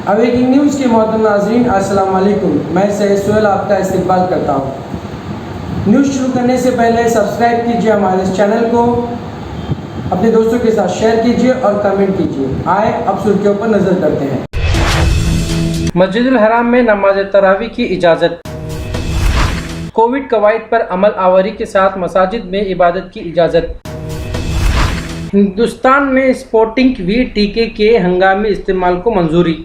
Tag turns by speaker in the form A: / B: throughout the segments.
A: Awaking news کے محترم ناظرین السلام علیکم، میں سید سہیل آپ کا استقبال کرتا ہوں۔ نیوز شروع کرنے سے پہلے سبسکرائب کیجیے ہمارے اس چینل کو، اپنے دوستوں کے ساتھ شیئر کیجیے اور کمنٹ کیجیے۔ آئے اب سرخیوں پر نظر کرتے ہیں۔ مسجد الحرام میں نماز تراویح کی اجازت۔ کووڈ قواعد پر عمل آوری کے ساتھ مساجد میں عبادت کی اجازت۔ ہندوستان میں اسپوتنک وی ٹیکے کے ہنگامی استعمال کو منظوری۔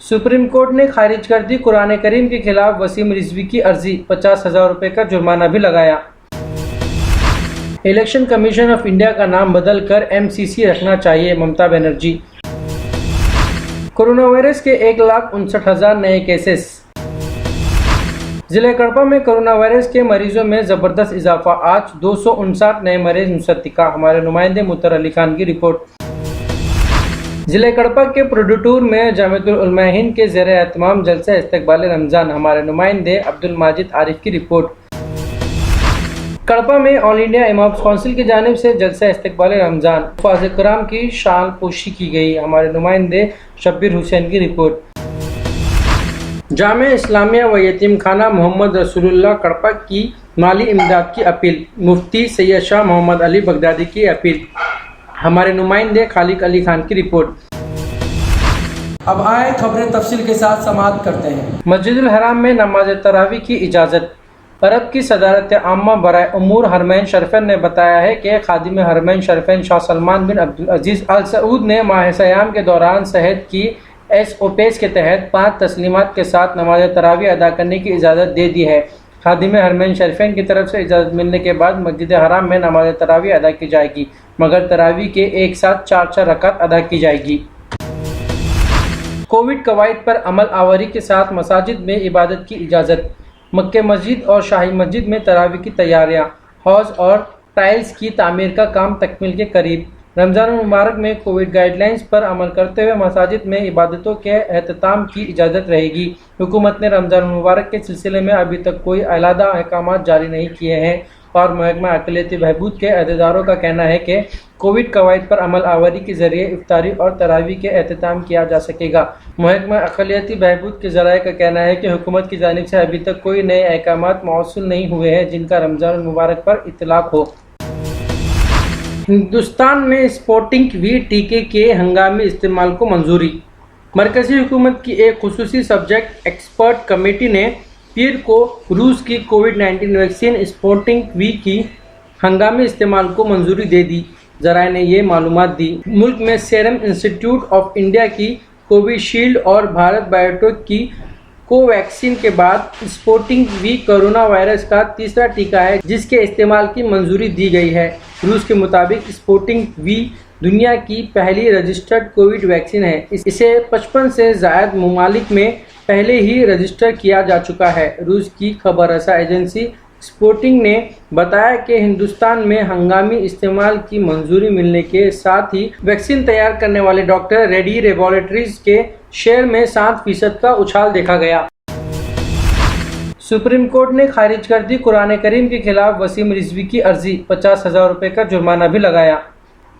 A: سپریم کورٹ نے خارج کر دی قرآن کریم کے خلاف وسیم رضوی کی عرضی، 50,000 روپے کا جرمانہ بھی لگایا۔ الیکشن کمیشن آف انڈیا کا نام بدل کر MCC رکھنا چاہیے، ممتا بنرجی۔ کورونا وائرس کے 1,59,000 نئے کیسز۔ ضلع کڑپا میں کورونا وائرس کے مریضوں میں زبردست اضافہ، آج 259 نئے مریض مصدقہ، ہمارے نمائندے مطہر علی خان کی رپورٹ۔ ضلع کڑپا کے پروڈوٹور میں جامعۃ العلماء ہند کے زیر اہتمام جلسہ استقبال رمضان، ہمارے نمائندے عبد الماجد عارف کی رپورٹ۔ کڑپا میں آل انڈیا امامز کونسل کی جانب سے جلسہ استقبال رمضان، حفاظ کرام کی شان پوشی کی گئی، ہمارے نمائندے شبیر حسین کی رپورٹ۔ جامعہ اسلامیہ و یتیم خانہ محمد رسول اللہ کڑپا کی مالی امداد کی اپیل، مفتی سید شاہ محمد علی بغدادی کی اپیل، ہمارے نمائندے خالق علی خان کی رپورٹ۔ اب آئے خبریں تفصیل کے ساتھ سماعت کرتے ہیں۔ مسجد الحرام میں نماز تراویح کی اجازت۔ عرب کی صدارت عامہ برائے امور حرمین شریفین نے بتایا ہے کہ خادم حرمین شریفین شاہ سلمان بن عبدالعزیز آل سعود نے ماہ سیام کے دوران صحت کی SOPs کے تحت 5 تسلیمات کے ساتھ نماز تراویح ادا کرنے کی اجازت دے دی ہے۔ خادم حرمین شریفین کی طرف سے اجازت ملنے کے بعد مسجد حرام میں نماز تراویح ادا کی جائے گی، مگر تراویح کے ایک ساتھ 4 رکعت ادا کی جائے گی۔ کووڈ قواعد پر عمل آوری کے ساتھ مساجد میں عبادت کی اجازت۔ مکہ مسجد اور شاہی مسجد میں تراویح کی تیاریاں، حوض اور ٹائلز کی تعمیر کا کام تکمیل کے قریب۔ رمضان المبارک میں کووڈ گائیڈ لائنز پر عمل کرتے ہوئے مساجد میں عبادتوں کے اہتمام کی اجازت رہے گی۔ حکومت نے رمضان المبارک کے سلسلے میں ابھی تک کوئی علیحدہ احکامات جاری نہیں کیے ہیں، اور محکمہ اقلیتی بہبود کے عہدیداروں کا کہنا ہے کہ کووڈ قواعد پر عمل آوری کے ذریعے افطاری اور تراویح کے اہتمام کیا جا سکے گا۔ محکمہ اقلیتی بہبود کے ذرائع کا کہنا ہے کہ حکومت کی جانب سے ابھی تک کوئی نئے احکامات موصول نہیں ہوئے ہیں جن کا رمضان المبارک پر اطلاق ہو۔ ہندوستان میں اسپوتنک وی ٹیکے کے ہنگامی استعمال کو منظوری۔ مرکزی حکومت کی ایک خصوصی سبجیکٹ ایکسپرٹ کمیٹی نے پیر کو روس کی کووڈ-19 ویکسین اسپوتنک وی کی ہنگامی استعمال کو منظوری دے دی۔ ذرائع نے یہ معلومات دی۔ ملک میں سیرم انسٹی ٹیوٹ آف انڈیا کی کوویشیلڈ اور بھارت بایوٹیک کی کوویکسین کے بعد اسپوتنک وی کورونا وائرس کا تیسرا ٹیکہ ہے جس کے استعمال کی منظوری دی گئی ہے۔ روس کے مطابق اسپوتنک وی دنیا کی پہلی رجسٹرڈ کووڈ ویکسین ہے۔ اسے 55 سے زائد ممالک میں پہلے ہی رجسٹر کیا جا چکا ہے۔ روس کی خبر رساں ایجنسی اسپوتنک نے بتایا کہ ہندوستان میں ہنگامی استعمال کی منظوری ملنے کے ساتھ ہی ویکسین تیار کرنے والے ڈاکٹر ریڈی لیبارٹریز کے شیئر میں 7% کا اچھال دیکھا گیا۔ سپریم کورٹ نے خارج کر دی قرآن کریم کے خلاف وسیم رضوی کی عرضی، 50,000 روپے کا جرمانہ بھی لگایا۔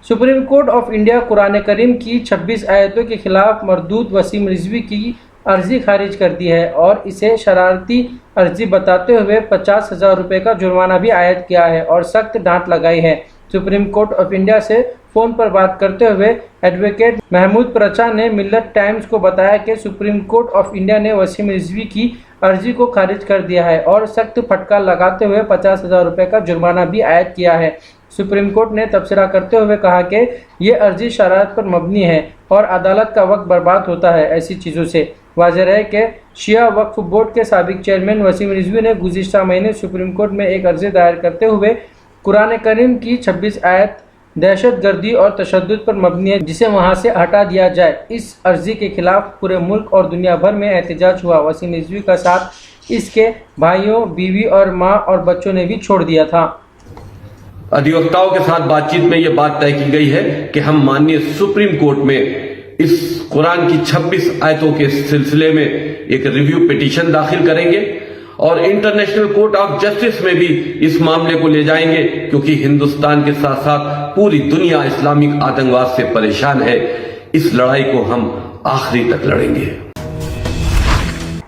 A: سپریم کورٹ آف انڈیا قرآن کریم کی 26 آیتوں کے خلاف مردود وسیم رضوی کی عرضی خارج کر دی ہے اور اسے شرارتی عرضی بتاتے ہوئے 50,000 روپے کا جرمانہ بھی عائد کیا ہے اور سخت ڈانٹ لگائی ہے۔ سپریم کورٹ آف انڈیا سے فون پر بات کرتے ہوئے ایڈوکیٹ محمود پرچا نے ملت ٹائمز کو بتایا کہ سپریم کورٹ آف انڈیا نے وسیم رضوی کی عرضی کو خارج کر دیا ہے اور سخت پھٹکار لگاتے ہوئے 50,000 روپے کا جرمانہ بھی عائد کیا ہے۔ سپریم کورٹ نے تبصرہ کرتے ہوئے کہا کہ یہ عرضی شرائط پر مبنی ہے اور عدالت کا وقت برباد ہوتا ہے ایسی چیزوں سے۔ واضح ہے کہ شیعہ وقف بورڈ کے سابق چیئرمین وسیم رضوی نے گزشتہ مہینے سپریم کورٹ میں ایک عرضی دائر کرتے ہوئے قرآن کریم کی 26 آیت دہشت گردی اور تشدد پر مبنی ہے جسے وہاں سے ہٹا دیا جائے۔ اس عرضی کے خلاف پورے ملک اور دنیا بھر میں احتجاج ہوا۔ وسیم رضوی کا ساتھ اس کے بھائیوں، بیوی اور ماں اور بچوں نے بھی چھوڑ دیا تھا۔
B: ادھیوکتاؤں کے ساتھ بات چیت میں یہ بات طے کی گئی ہے کہ ہم ماننیہ سپریم کورٹ میں اس قرآن کی 26 آیتوں کے سلسلے میں ایک ریویو پیٹیشن داخل کریں گے اور انٹرنیشنل کورٹ آف جسٹس میں بھی اس معاملے کو لے جائیں گے، کیونکہ ہندوستان کے ساتھ ساتھ پوری دنیا اسلامک آتنکواد سے پریشان ہے۔ اس لڑائی کو ہم आखिरी तक लड़ेंगे।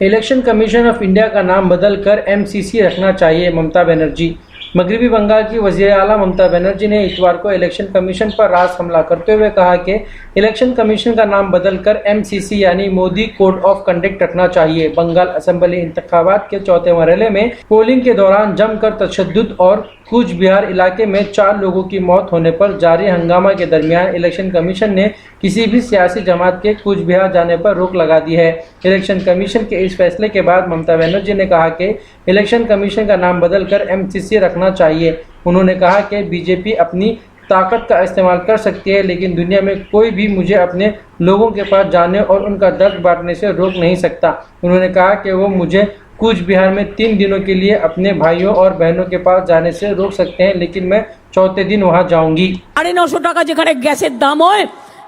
A: इलेक्शन कमीशन ऑफ इंडिया का नाम बदलकर MCC रखना चाहिए, ममता बनर्जी। मगरबी बंगाल की वज़ीर आला ममता बनर्जी ने इतवार को इलेक्शन कमीशन पर रास हमला करते हुए कहा कि इलेक्शन कमीशन का नाम बदलकर MCC यानी मोदी कोड ऑफ कंडक्ट रखना चाहिए। बंगाल असेंबली इंतखाबात के चौथे मरहले में पोलिंग के दौरान जमकर तशद्दुद और कूच बिहार इलाके में 4 लोगों की मौत होने पर जारी हंगामा के दरमियान इलेक्शन कमीशन ने किसी भी सियासी जमात के कूच बिहार जाने पर रोक लगा दी है। इलेक्शन कमीशन के इस फैसले के बाद ममता बनर्जी ने कहा कि इलेक्शन कमीशन का नाम बदलकर MCC रखना चाहिए। उन्होंने कहा कि बीजेपी अपनी ताकत का इस्तेमाल कर सकती है, लेकिन दुनिया में कोई भी मुझे अपने लोगों के पास जाने और उनका दर्द बांटने से रोक नहीं सकता। उन्होंने कहा कि वो मुझे कूच बिहार में 3 दिनों के लिए अपने भाइयों और बहनों के पास जाने से रोक सकते हैं, लेकिन मैं चौथे दिन वहां जाऊंगी।
C: 950 টাকা যেখানে গ্যাসের দাম হয়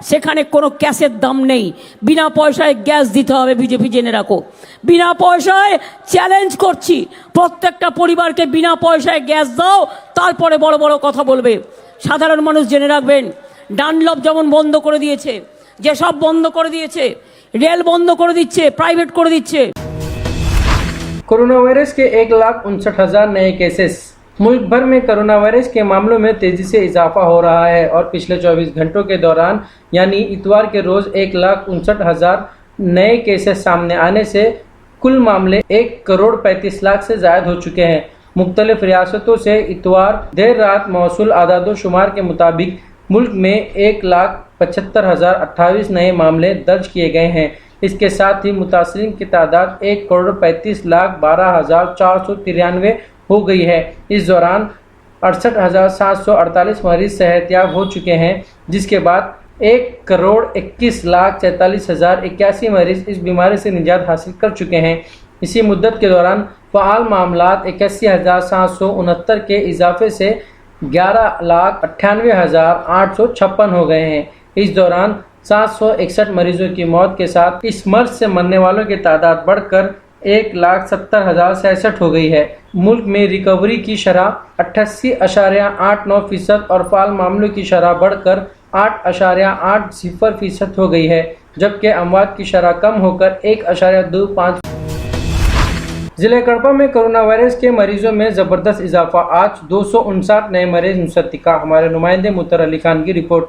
C: সেখানে কোনো গ্যাসের দাম নেই। বিনা পয়সায় গ্যাস দিতে হবে, বিজেপি জেনে রাখো। বিনা পয়সায় চ্যালেঞ্জ করছি, প্রত্যেকটা পরিবারকে বিনা পয়সায় গ্যাস দাও, তারপরে বড় বড় কথা বলবে। সাধারণ মানুষ জেনে রাখবেন, ডানলপ যেমন বন্ধ করে দিয়েছে, যেসব বন্ধ করে দিয়েছে, রেল বন্ধ করে দিচ্ছে, প্রাইভেট করে দিচ্ছে।
A: कोरोना वायरस के 1,59,000 नए केसेस। मुल्क भर में कोरोना वायरस के मामलों में तेजी से इजाफा हो रहा है और पिछले 24 घंटों के दौरान यानी इतवार के रोज 1,59,000 नए केसेस सामने आने से कुल मामले 1,35,00,000 से ज्यादा हो चुके हैं। मुख्तलिफ रियासतों से इतवार देर रात मौसूल आदादो शुमार के मुताबिक मुल्क में 1,75,028 नए मामले दर्ज किए गए हैं। इसके साथ ही मुतासरीन की तादाद 1,35,12,493 हो गई है। इस दौरान 68,748 मरीज सेहतयाब हो चुके हैं, जिसके बाद 1,21,43,081 मरीज इस बीमारी से निजात हासिल कर चुके हैं। इसी मुद्दत के दौरान फ़ाल मामलात 81,769 के इजाफे से 11,98,856 हो गए हैं। इस दौरान 761 मरीजों की मौत के साथ इस मर्ज से मरने वालों की तादाद बढ़कर 1,70,067 हो गई है। मुल्क में रिकवरी की शरह 88.89% और फाल मामलों की शरह बढ़कर 8.80% हो गई है, जबकि अमवात की शरह कम होकर 1.25। जिले कड़पा में कोरोना वायरस के मरीजों में ज़बरदस्त इजाफा, आज 259 नए मरीज मुसद्दिका। हमारे नुमाइंदे मुतर अली खान की रिपोर्ट।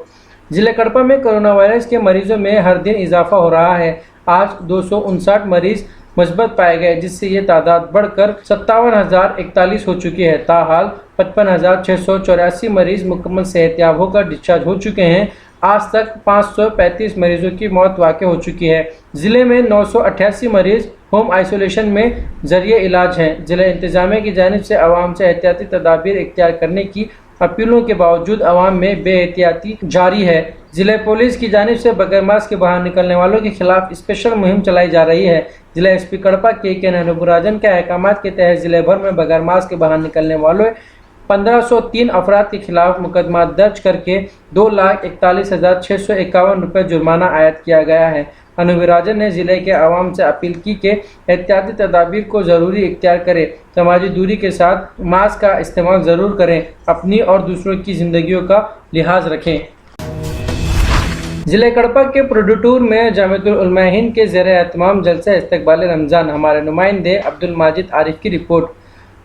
A: जिले कड़पा में कोरोना वायरस के मरीजों में हर दिन इजाफा हो रहा है। आज 259 मरीज मस्बत पाए गए, जिससे ये तादाद बढ़कर 57,041 हो चुकी है। ताहाल 55,684 मरीज मुकम्मल सेहतयाब होकर डिस्चार्ज हो चुके हैं। आज तक 535 मरीजों की मौत वाक़ई हो चुकी है। ज़िले में 988 मरीज होम आइसोलेशन में जरिए इलाज हैं। ज़िला इंतज़ामिया की जानिब से अवाम से एहतियाती तदाबीर इख्तियार करने की अपीलों के बावजूद अवाम में बेएहतियाती जारी है। ज़िला पुलिस की जानिब से बगैर मास्क के बाहर निकलने वालों के खिलाफ स्पेशल मुहिम चलाई जा रही है। ज़िला SP कड़पा के ननपुराजन के अहकामात के तहत ज़िले भर में बगैर मास्क के बाहर निकलने वालों 1503 अफराद के खिलाफ मुकदमा दर्ज करके 2,41,651 रुपये जुर्माना आयद किया गया है। अनुविराजन ने ज़िले के अवाम से अपील की कि एहतियाती तदाबीर को ज़रूरी इख्तियार करें, समाजी दूरी के साथ मास्क का इस्तेमाल ज़रूर करें, अपनी और दूसरों की ज़िंदगियों का लिहाज रखें। ज़िले कड़पा के प्रोडुटूर में जामिअतुल उलमा हिंद के ज़ेर एहतमाम जलसा इस्तकबाल रमज़ान। हमारे नुमाइंदे अब्दुल माजिद आरिफ की रिपोर्ट।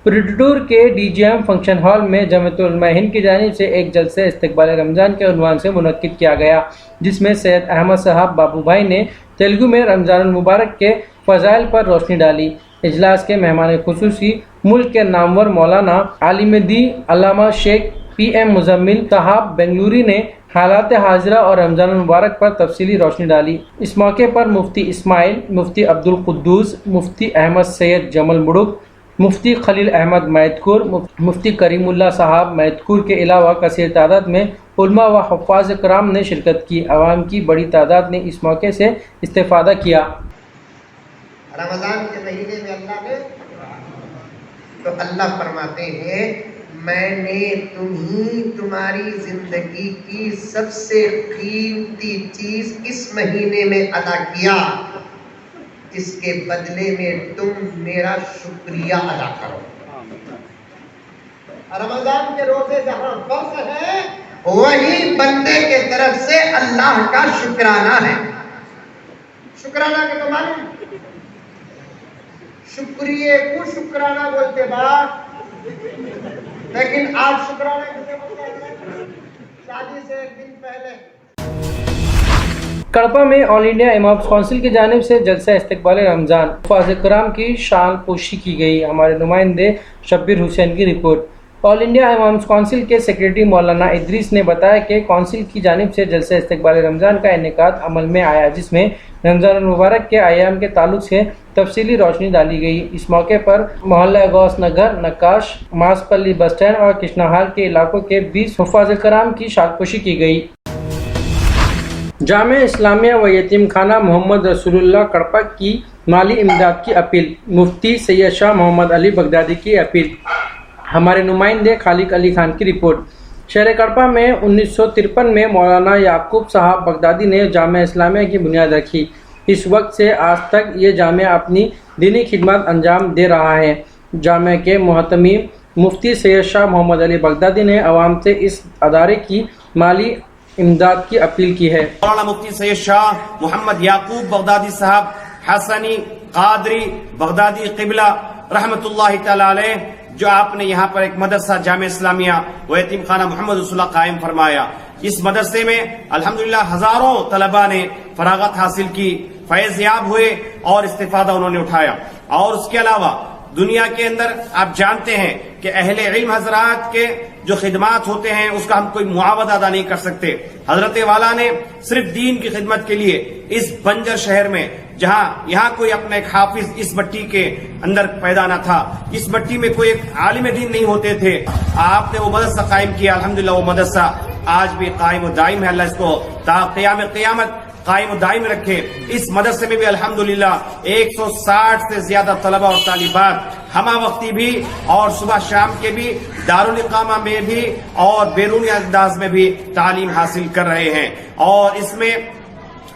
A: प्रोडुटूर के DGM फंक्शन हॉल में जामिअतुल उलमा हिंद की जानिब से एक जलसा इस्तकबाल रमज़ान के उन्वान से मुनक्किद किया गया, जिसमें सैयद अहमद साहब बाबू भाई ने तेलुगु में रमज़ानुल मुबारक के फ़ज़ाइल पर रोशनी डाली। इजलास के मेहमान खुसूसी मुल्क के नामवर मौलाना आलिमदी अल्लामा शेख PM मुजम्मिल साहब बेंगलुरी ने हालात हाजिरा और रमज़ानुल मुबारक पर तफसीली रोशनी डाली। इस मौके पर मुफ्ती इस्माइल, मुफ्ती अब्दुल कुद्दूस, मुफ्ती अहमद सैयद जमल मुड़ुक, मुफ्ती खलील अहमद मैतकुर, मुफ्ती करीमुल्ला साहब मैतकुर के अलावा कसीर तादाद में उलमा व हफ़ाज़ कराम ने शिरकत की। आवाम की बड़ी तादाद ने इस मौके से इस्तेफ़ादा किया।
D: रमज़ान के महीने में अल्लाह फरमाते हैं, मैंने तुम्हारी जिंदगी की सबसे कीमती चीज इस महीने में अदा किया, इसके बदले में तुम मेरा शुक्रिया अदा करो। रमजान के रोजे जहां फर्ज है, वही बंदे के तरफ से अल्लाह का शुक्राना है। शुक्राना के तो मालूम, शुक्रिए को शुक्राना बोलते बाप, लेकिन आज शुक्राना किसे बोलते हैं? शादी से एक दिन पहले
A: कड़पा में ऑल इंडिया इमाम्स काउंसिल की जानिब से जलसा इस्तकबाल रमज़ान हुफ़ाज़ कराम की शान पोशी की गई। हमारे नुमाइंदे शब्बीर हुसैन की report. All India imams council के सेक्रेटरी मौलाना इदरीस ने बताया कि काउंसिल की जानिब से जलसा इस्तकबाल रमज़ान का इनेकाद अमल में आया, जिसमें रमज़ान मुबारक के अयाम के ताल्लुक से तफसीली रोशनी डाली गई। इस मौके पर मोहल्ला गौस नगर, नक्काश, मासपल्ली बस स्टैंड और कृष्णाहार के इलाकों के 20 हुफ़ाज़ कराम की शानपोशी की गई। जामे इस्लामिया व यतीम खाना मोहम्मद रसूलुल्लाह कड़पा की माली इमदाद की अपील। मुफ्ती सैयद शाह मोहम्मद अली बगदादी की अपील। हमारे नुमाइंदे खालिक अली खान की रिपोर्ट। शहर कड़पा में 1953 में मौलाना याकूब साहब बगदादी ने जामे इस्लामिया की बुनियाद रखी। इस वक्त से आज तक ये जामिया अपनी दीनी खिदमत अंजाम दे रहा है। जामे के मुहतमीम मुफ्ती सैयद शाह मोहम्मद अली बगदादी ने अवाम से इस अदारे की माली इमदाद की अपील की है।
E: मौलाना मुफ्ती सैयद शाह मोहम्मद याकूब बगदादी साहब हसनी कादरी बगदादी क़िबला रहमतुल्लाहि तआला अलैह, जो आपने यहाँ पर एक मदरसा जामे इस्लामिया व यतीम खाना मोहम्मद रसूलुल्लाह कायम फरमाया। इस मदरसे में अल्हम्दुलिल्लाह हजारों तलबा ने फरागत हासिल की, फैज याब हुए और इस्तिफादा उन्होंने उठाया। और उसके अलावा दुनिया के अंदर आप जानते हैं कि अहले इल्म हजरात के जो खिदमात होते हैं उसका हम कोई मुआवजा अदा नहीं कर सकते। हजरत वाला ने सिर्फ दीन की खिदमत के लिए इस बंजर शहर में, जहां यहाँ कोई अपना एक हाफिज इस मट्टी के अंदर पैदा न था, इस मट्टी में कोई एक आलिम दीन नहीं होते थे, आपने वो मदरसा कायम किया। अल्हम्दुलिल्लाह वो मदरसा आज भी कायम व दायम है। अल्लाह इसको ता क़यामत कायम दायम रखे। इस मदरसे में भी अल्हम्दुलिल्लाह 160 से ज्यादा तलबा और तालिबात हमा वक्ती भी और सुबह शाम के भी दारुल इकामा में भी और बैरूनी अंदाज में भी तालीम हासिल कर रहे हैं। और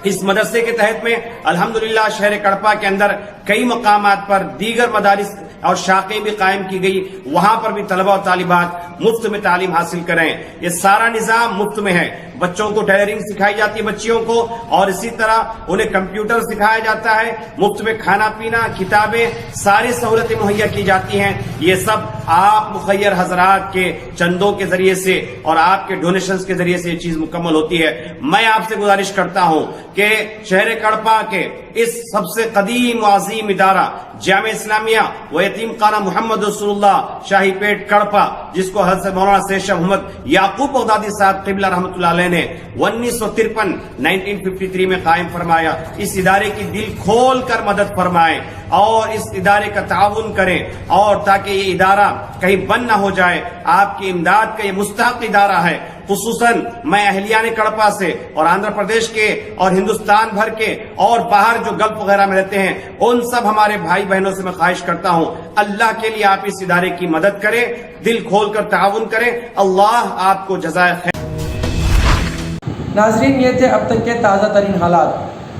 E: इस मदरसे के तहत में अल्हम्दुलिल्लाह शहर कड़पा के अंदर कई मकामात पर दीगर मदारिस और शाखें भी कायम की गई, वहां पर भी तलबा और तालिबात मुफ्त में तालीम हासिल करें। ये सारा निजाम मुफ्त में है। बच्चों को टेलरिंग सिखाई जाती है बच्चियों को, और इसी तरह उन्हें कंप्यूटर सिखाया जाता है। मुफ्त में खाना पीना, किताबें, सारी सहूलतें मुहैया की जाती हैं। ये सब आप मुखैर हजरात के चंदों के जरिए से और आपके डोनेशंस के जरिए से ये चीज मुकम्मल होती है। मैं आपसे गुजारिश करता हूं कि शहर कड़पा के इस सबसे कदीम व अजीम इदारा जामे इस्लामिया व यतीम खाना मोहम्मद रसूलुल्लाह शाही पेट कड़पा, जिसको हज़रत मौलाना सैयद शाह मोहम्मद याकूब बगदादी साहब क़िबला रहमतुल्लाह अलैह ने 1953 में कायम फरमाया, इस इदारे की दिल खोल कर मदद फरमाएं और इस इदारे का ताउन करें, और ताकि ये इदारा कहीं बंद न हो जाए। आपकी इमदाद का ये मुस्तहक इदारा है। खुसूसन मैं अहलियाने कड़पा से और आंध्र प्रदेश के और हिंदुस्तान भर के और बाहर जो गल्फ वगैरह में रहते हैं, उन सब हमारे भाई बहनों से मैं ख्वाहिश करता हूं, अल्लाह के लिए आप इस इदारे की मदद करें, दिल खोल कर ताउन करें। अल्लाह आपको जज़ाए खैर।
A: नाजरीन, ये थे अब तक के ताज़ा तरीन हालात।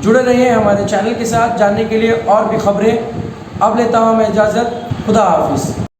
A: जुड़े रहिए हमारे चैनल के साथ जानने के लिए और भी खबरें। अब लेता हूँ मैं इजाज़त। खुदा हाफिज़।